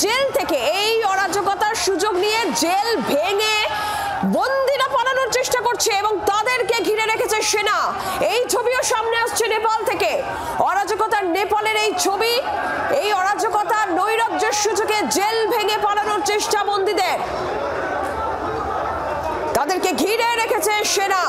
Jail থেকে এই অরাজকতার সুযোগ নিয়ে জেল ভেঙে বন্দীরা পালানোর চেষ্টা করছে এবং তাদেরকে ঘিরে রেখেছে সেনা। এই ছবিও সামনে আসছে নেপাল থেকে। অরাজকতার নেপালের এই ছবি, এই অরাজকতার নৈরাজ্যের সুযোগে জেল ভেঙে পালানোর চেষ্টা বন্দীদের, তাদেরকে ঘিরে রেখেছে সেনা।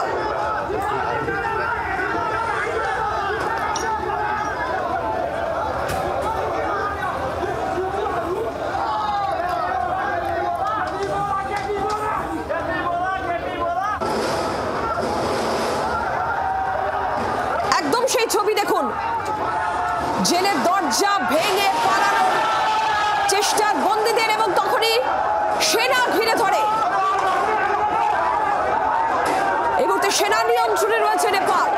একদম সেই ছবি দেখুন, জেলের দরজা ভেঙে পালানোর চেষ্টা বন্দীদের এবং তখনই সেনা ঘিরে ধরে। এই মুহূর্তে সেনা নিয়ন্ত্রণে রয়েছে নেপাল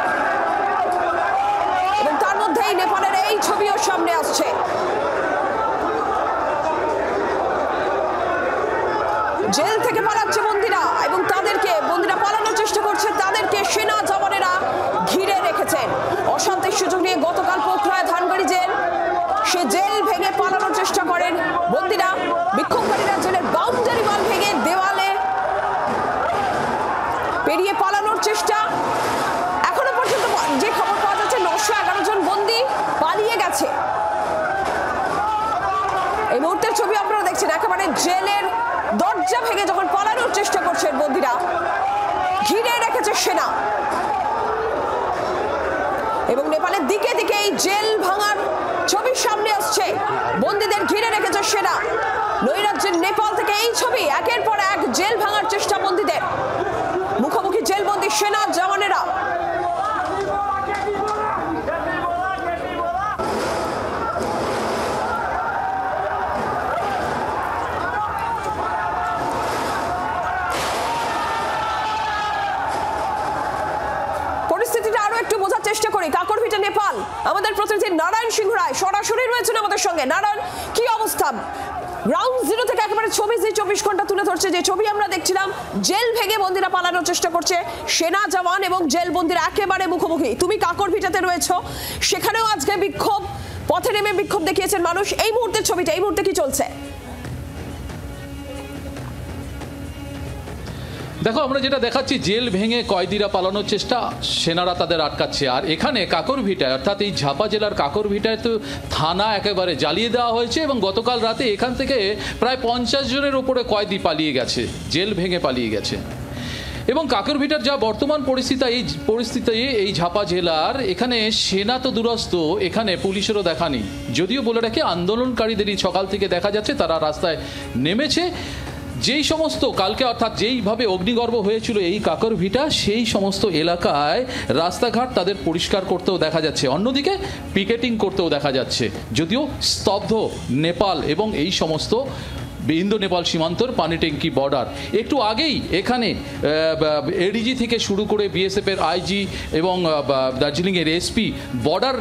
এবং তার মধ্যেই নেপালের এই ছবিও সামনে আসছে। জেল থেকে পালাচ্ছে বন্দীরা এবং বন্দীরা পালানোর চেষ্টা করছে, তাদেরকে সেনা জওয়ানেরা ঘিরে রেখেছেন। অশান্তির সুযোগ নিয়ে গতকাল পোখরায় ধানবাড়ি জেল, সে জেল ভেঙে পালানোর চেষ্টা করেন বন্দীরা। বিক্ষোভকারীরা জেলের বাউন্ডারি ওয়াল ভেঙে দেওয়ালে পেরিয়ে পালানোর চেষ্টা। এখনো পর্যন্ত যে খবর পাওয়া যাচ্ছে 911 জন বন্দী পালিয়ে গেছে। এই মুহূর্তের ছবি আপনারা দেখছেন, একেবারে জেলের দরজা ভেঙে যখন পালানোর চেষ্টা করছেন বন্দীরা, ঘিরে রেখেছে সেনা এবং নেপালের দিকে দিকে এই জেল ভাঙার ছবি সামনে আসছে। বন্দীদের ঘিরে রেখেছে সেনা। নৈরাজ্যের নেপাল থেকে এই ছবি, একের পর এক জেল ভাঙার চেষ্টা বন্দীদের। মুখোমুখি জেলবন্দী সেনা জওয়ানেরা। পরিস্থিতিটা আরো একটু বোঝার চেষ্টা করি। কাকরভিটা নেপাল, আমাদের প্রতিনিধি নারায়ণ সিংহ রায় সরাসরি রয়েছেন আমাদের সঙ্গে। নারায়ণ, কি অবস্থা? গ্রাউন্ড জিরো থেকে একেবারে 24 ঘন্টা তুলে ধরছে যে ছবি আমরা দেখছিলাম। জেল ভেঙে বন্দীরা পালানোর চেষ্টা করছে, সেনা জওয়ান এবং জেল বন্দীরা একেবারে মুখোমুখি। তুমি কাকরভিটাতে রয়েছো, সেখানেও আজকে বিক্ষোভ, পথে নেমে বিক্ষোভ দেখিয়েছেন মানুষ। এই মুহূর্তের ছবিটা, এই মুহূর্তে কি চলছে? দেখো, আমরা যেটা দেখাচ্ছি, জেল ভেঙে কয়েদিরা পালানোর চেষ্টা, সেনারা তাদের আটকাচ্ছে। আর এখানে কাকরভিটায়, অর্থাৎ এই ঝাপা জেলার কাকরভিটায় তো থানা একেবারে জ্বালিয়ে দেওয়া হয়েছে এবং গতকাল রাতে এখান থেকে প্রায় 50 জনের উপরে কয়েদি পালিয়ে গেছে, জেল ভেঙে পালিয়ে গেছে। এবং কাকরভিটার যা বর্তমান পরিস্থিতি এই ঝাপা জেলার, এখানে সেনা তো দূরস্থ, এখানে পুলিশেরও দেখা নেই। যদিও বলে রাখি, আন্দোলনকারীদেরই সকাল থেকে দেখা যাচ্ছে তারা রাস্তায় নেমেছে। যেই সমস্ত কালকে, অর্থাৎ যেইভাবে অগ্নিগর্ভ হয়েছিল এই কাকরভিটা, সেই সমস্ত এলাকায় রাস্তাঘাট তাদের পরিষ্কার করতেও দেখা যাচ্ছে, অন্যদিকে পিকেটিং করতেও দেখা যাচ্ছে। যদিও স্তব্ধ নেপাল এবং এই সমস্ত ইন্দো নেপাল সীমান্তর পানিট্যাঙ্কি বর্ডার। একটু আগেই এখানে এডিজি থেকে শুরু করে বিএসএফ এর আইজি এবং দার্জিলিংয়ের এসপি বর্ডার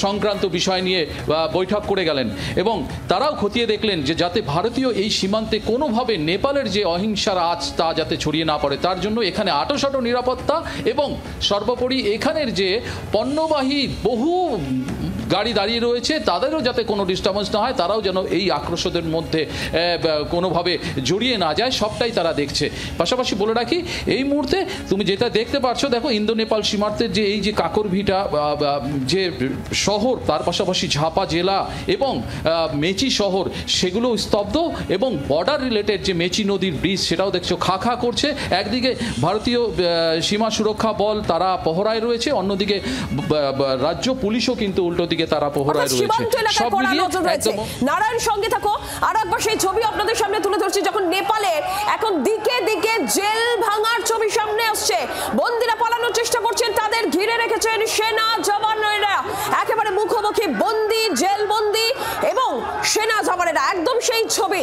সংক্রান্ত বিষয় নিয়ে বৈঠক করে গেলেন এবং তারাও খতিয়ে দেখলেন যে যাতে ভারতীয় এই সীমান্তে কোনোভাবে নেপালের যে অহিংসার আঁচ তা যাতে ছড়িয়ে না পড়ে, তার জন্য এখানে আঁটোসাঁটো নিরাপত্তা এবং সর্বোপরি এখানের যে পণ্যবাহী বহু গাড়ি দাঁড়িয়ে রয়েছে তাদেরও যাতে কোনো ডিস্টার্বেন্স না হয়, তারাও যেন এই আক্রোশদের মধ্যে কোনোভাবে জড়িয়ে না যায়, সবটাই তারা দেখছে। পাশাপাশি বলে রাখি, এই মুহূর্তে তুমি যেটা দেখতে পাচ্ছ, দেখো ইন্দো নেপাল সীমান্তের যে এই যে কাকরভিটা যে শহর, তার পাশাপাশি ঝাপা জেলা এবং মেচি শহর, সেগুলো স্তব্ধ এবং বর্ডার রিলেটেড যে মেচি নদীর ব্রিজ, সেটাও দেখছো খা খা করছে। একদিকে ভারতীয় সীমা সুরক্ষা বল তারা পহরায় রয়েছে, অন্যদিকে রাজ্য পুলিশও কিন্তু উল্টো দিকে তারা পহরায় রয়েছে। সব মিলিয়ে নারায়ণ সঙ্গে থাকো। আর একবার সেই ছবি আপনাদের সামনে তুলে ধরছি, যখন নেপালে এখন দিকে দিকে জেল ভাঙার ছবি সামনে আসছে। বন্দীরা পালানোর চেষ্টা করছেন, তাদের ঘিরে রেখেছেন সেনা জওয়ানেরা। একেবারে মুখোমুখি বন্দী, জেল বন্দী এবং সেনা জওয়ানেরা, একদম সেই ছবি।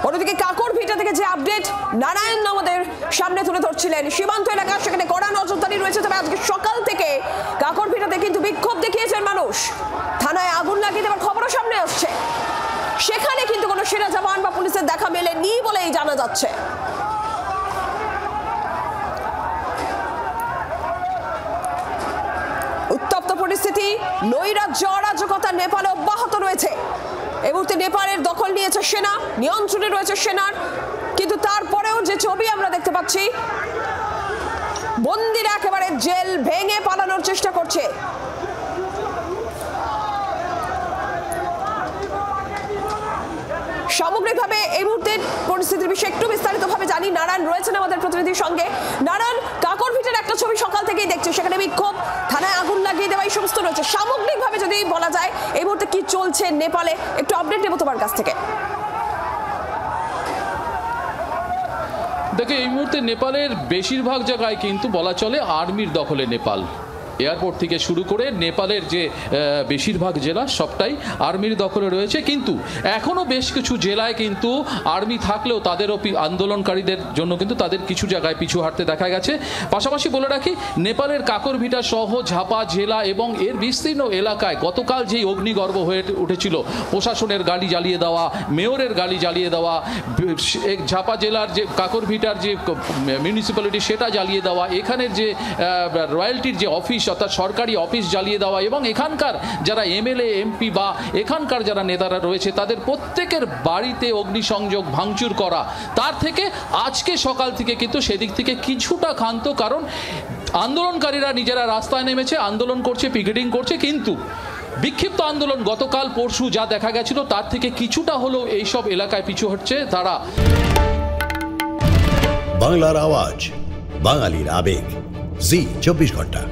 অন্যদিকে কাকরভিটা থেকে যে আপডেট নারায়ণ আমাদের সামনে তুলে ধরছিলেন, সীমান্ত এলাকা, সেখানে কড়া নজরদারি রয়েছে। তবে আজকে সকাল থেকে কাকরভিটাতে কিন্তু বিক্ষোভ দেখিয়েছেন মানুষ, থানায় আগুন লাগিয়ে দেওয়ার খবরও সামনে আসছে। সেখানে কিন্তু কোনো সেনা জওয়ান বা পুলিশের দেখা মেলেনি বলেই জানা যাচ্ছে। উত্তপ্ত পরিস্থিতি পরিস্থিতি, নৈরাজ্য অরাজকতা নেপালে অব্যাহত রয়েছে। এই মুহূর্তে নেপালের দখল নিয়েছে সেনা, নিয়ন্ত্রণে রয়েছে সেনার, কিন্তু তারপরেও যে ছবি আমরা দেখতে পাচ্ছি, বন্দিরা একেবারে জেল ভেঙে পালানোর চেষ্টা করছে। সামগ্রিকভাবে এই মুহূর্তের পরিস্থিতির বিষয়ে একটু বিস্তারিতভাবে জানি। নারায়ণ রয়েছেন আমাদের প্রতিনিধির সঙ্গে। নারায়ণ, কাকরভিটার একটা ছবি সকাল থেকেই দেখছি, সেখানে বিক্ষোভ, থানায় আগুন লাগিয়ে দেওয়া, এই সমস্ত রয়েছে। সামগ্রিকভাবে যদি বলা যায় এই মুহূর্তে কি চলছে নেপালে, একটু আপডেট নেব তোমার কাছ থেকে। দেখে এই মুহূর্তে নেপালের বেশিরভাগ জায়গায় কিন্তু বলা চলে আর্মির দখলে নেপাল। এয়ারপোর্ট থেকে শুরু করে নেপালের যে বেশিরভাগ জেলা সবটাই আর্মির দখলে রয়েছে, কিন্তু এখনও বেশ কিছু জেলায় কিন্তু আর্মি থাকলেও তাদেরও আন্দোলনকারীদের জন্য কিন্তু তাদের কিছু জায়গায় পিছু হাঁটতে দেখা গেছে। পাশাপাশি বলে রাখি, নেপালের কাকরভিটা সহ ঝাপা জেলা এবং এর বিস্তীর্ণ এলাকায় গতকাল যেই অগ্নিগর্ভ হয়ে উঠেছিল, প্রশাসনের গাড়ি জ্বালিয়ে দেওয়া, মেয়রের গাড়ি জ্বালিয়ে দেওয়া, ঝাপা জেলার যে কাকরভিটার যে মিউনিসিপ্যালিটি সেটা জ্বালিয়ে দেওয়া, এখানের যে রয়্যালটির যে অফিস অর্থাৎ সরকারি অফিস জ্বালিয়ে দেওয়া, এবং এখানকার যারা এমএলএ এমপি বা এখানকার যারা নেতারা রয়েছে তাদের প্রত্যেকের বাড়িতে অগ্নিসংযোগ ভাঙচুর করা, তার থেকে আজকে সকাল থেকে কিন্তু সেদিক থেকে কিছুটা ক্ষান্ত, কারণ আন্দোলনকারীরা নিজেরা রাস্তায় নেমেছে, আন্দোলন করছে, পিকেটিং করছে, কিন্তু বিক্ষিপ্ত আন্দোলন গতকাল পরশু যা দেখা গেছিল তার থেকে কিছুটা হলেও এইসব এলাকায় পিছু হচ্ছে তারা। বাংলার আওয়াজ, বাঙালির আবেগ, জি 24 ঘন্টা।